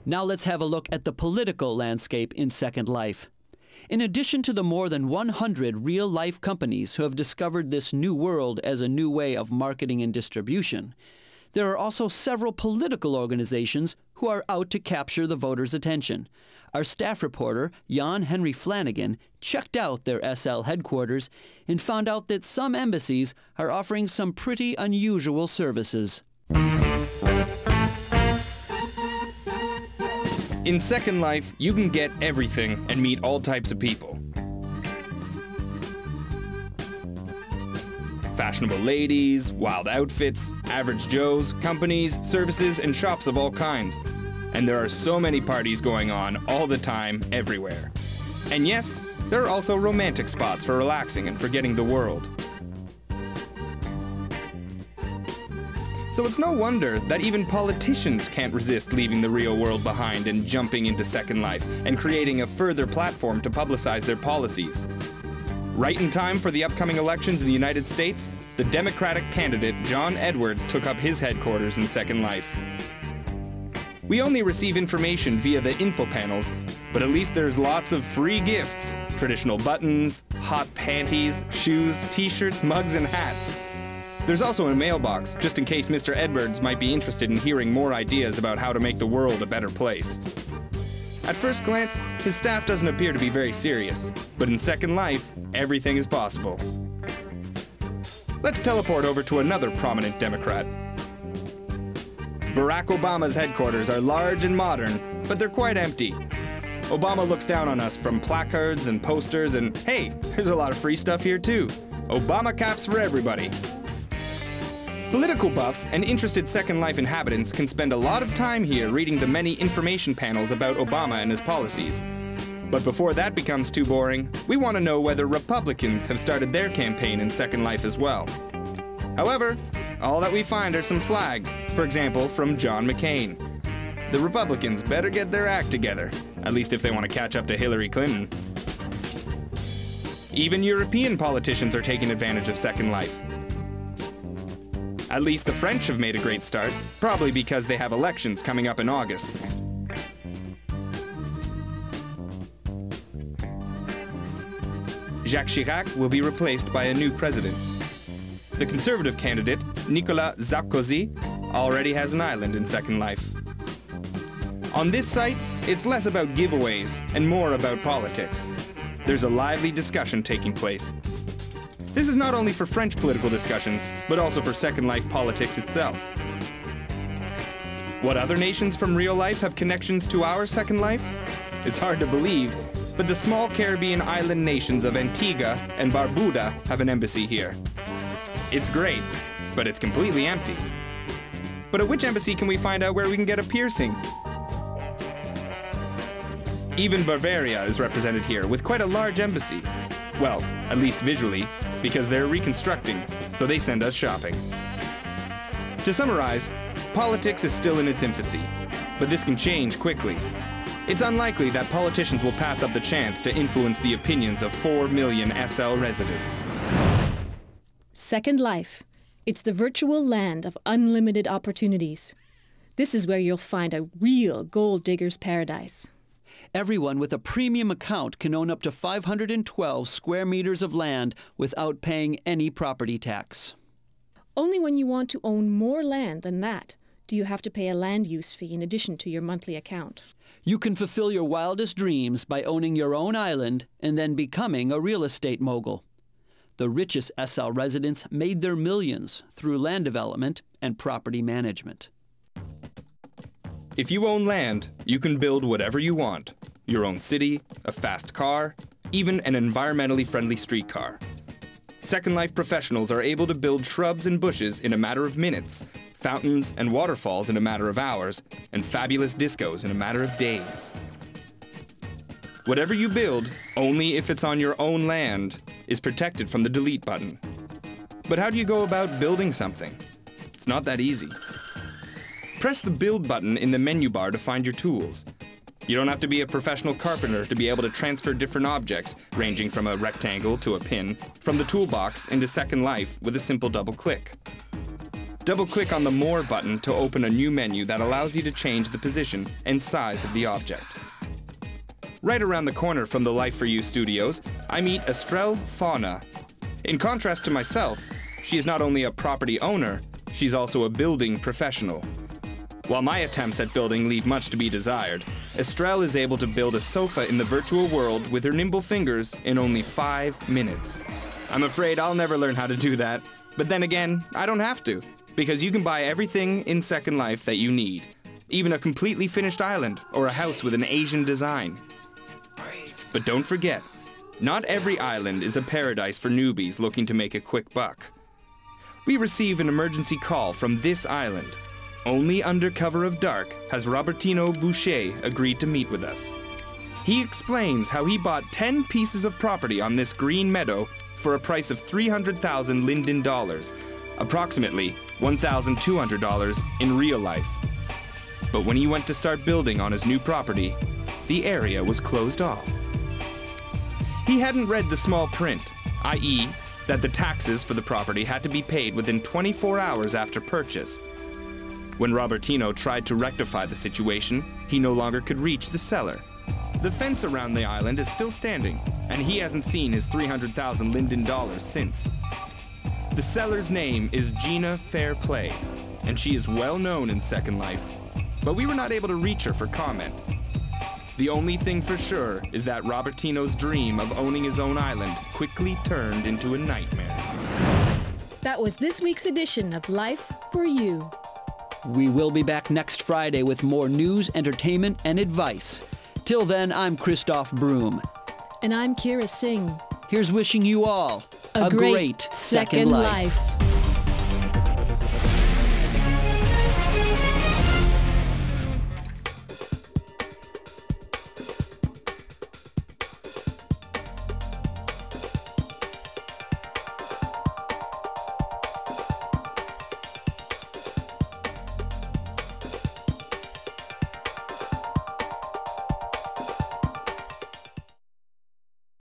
Now let's have a look at the political landscape in Second Life. In addition to the more than 100 real-life companies who have discovered this new world as a new way of marketing and distribution, there are also several political organizations who are out to capture the voters' attention. Our staff reporter, Jan Henry Flanagan, checked out their SL headquarters and found out that some embassies are offering some pretty unusual services. In Second Life, you can get everything and meet all types of people. Fashionable ladies, wild outfits, average Joes, companies, services, and shops of all kinds. And there are so many parties going on all the time, everywhere. And yes, there are also romantic spots for relaxing and forgetting the world. So it's no wonder that even politicians can't resist leaving the real world behind and jumping into Second Life and creating a further platform to publicize their policies. Right in time for the upcoming elections in the United States, the Democratic candidate John Edwards took up his headquarters in Second Life. We only receive information via the info panels, but at least there's lots of free gifts. Traditional buttons, hot panties, shoes, t-shirts, mugs, and hats. There's also a mailbox, just in case Mr. Edwards might be interested in hearing more ideas about how to make the world a better place. At first glance, his staff doesn't appear to be very serious, but in Second Life, everything is possible. Let's teleport over to another prominent Democrat. Barack Obama's headquarters are large and modern, but they're quite empty. Obama looks down on us from placards and posters, and hey, there's a lot of free stuff here too. Obama caps for everybody. Political buffs and interested Second Life inhabitants can spend a lot of time here reading the many information panels about Obama and his policies. But before that becomes too boring, we want to know whether Republicans have started their campaign in Second Life as well. However, all that we find are some flags, for example, from John McCain. The Republicans better get their act together, at least if they want to catch up to Hillary Clinton. Even European politicians are taking advantage of Second Life. At least the French have made a great start, probably because they have elections coming up in August. Jacques Chirac will be replaced by a new president. The conservative candidate, Nicolas Sarkozy, already has an island in Second Life. On this site, it's less about giveaways and more about politics. There's a lively discussion taking place. This is not only for French political discussions, but also for Second Life politics itself. What other nations from real life have connections to our Second Life? It's hard to believe, but the small Caribbean island nations of Antigua and Barbuda have an embassy here. It's great, but it's completely empty. But at which embassy can we find out where we can get a piercing? Even Bavaria is represented here with quite a large embassy. Well, at least visually, because they're reconstructing, so they send us shopping. To summarize, politics is still in its infancy, but this can change quickly. It's unlikely that politicians will pass up the chance to influence the opinions of 4 million SL residents. Second Life. It's the virtual land of unlimited opportunities. This is where you'll find a real gold digger's paradise. Everyone with a premium account can own up to 512 square meters of land without paying any property tax. Only when you want to own more land than that do you have to pay a land use fee in addition to your monthly account. You can fulfill your wildest dreams by owning your own island and then becoming a real estate mogul. The richest SL residents made their millions through land development and property management. If you own land, you can build whatever you want. Your own city, a fast car, even an environmentally friendly streetcar. Second Life professionals are able to build shrubs and bushes in a matter of minutes, fountains and waterfalls in a matter of hours, and fabulous discos in a matter of days. Whatever you build, only if it's on your own land, is protected from the delete button. But how do you go about building something? It's not that easy. Press the Build button in the menu bar to find your tools. You don't have to be a professional carpenter to be able to transfer different objects, ranging from a rectangle to a pin, from the toolbox into Second Life with a simple double click. Double-click on the More button to open a new menu that allows you to change the position and size of the object. Right around the corner from the Life for You studios, I meet Estrelle Fauna. In contrast to myself, she is not only a property owner, she's also a building professional. While my attempts at building leave much to be desired, Estrelle is able to build a sofa in the virtual world with her nimble fingers in only 5 minutes. I'm afraid I'll never learn how to do that, but then again, I don't have to, because you can buy everything in Second Life that you need, even a completely finished island or a house with an Asian design. But don't forget, not every island is a paradise for newbies looking to make a quick buck. We receive an emergency call from this island. Only under cover of dark has Robertino Boucher agreed to meet with us. He explains how he bought 10 pieces of property on this green meadow for a price of 300,000 Linden dollars, approximately $1,200 in real life. But when he went to start building on his new property, the area was closed off. He hadn't read the small print, i.e., that the taxes for the property had to be paid within 24 hours after purchase. When Robertino tried to rectify the situation, he no longer could reach the seller. The fence around the island is still standing, and he hasn't seen his 300,000 Linden dollars since. The seller's name is Gina Fairplay, and she is well known in Second Life, but we were not able to reach her for comment. The only thing for sure is that Robertino's dream of owning his own island quickly turned into a nightmare. That was this week's edition of Life for You. We will be back next Friday with more news, entertainment, and advice. Till then, I'm Christoph Broom. And I'm Kira Singh. Here's wishing you all a great Second Life.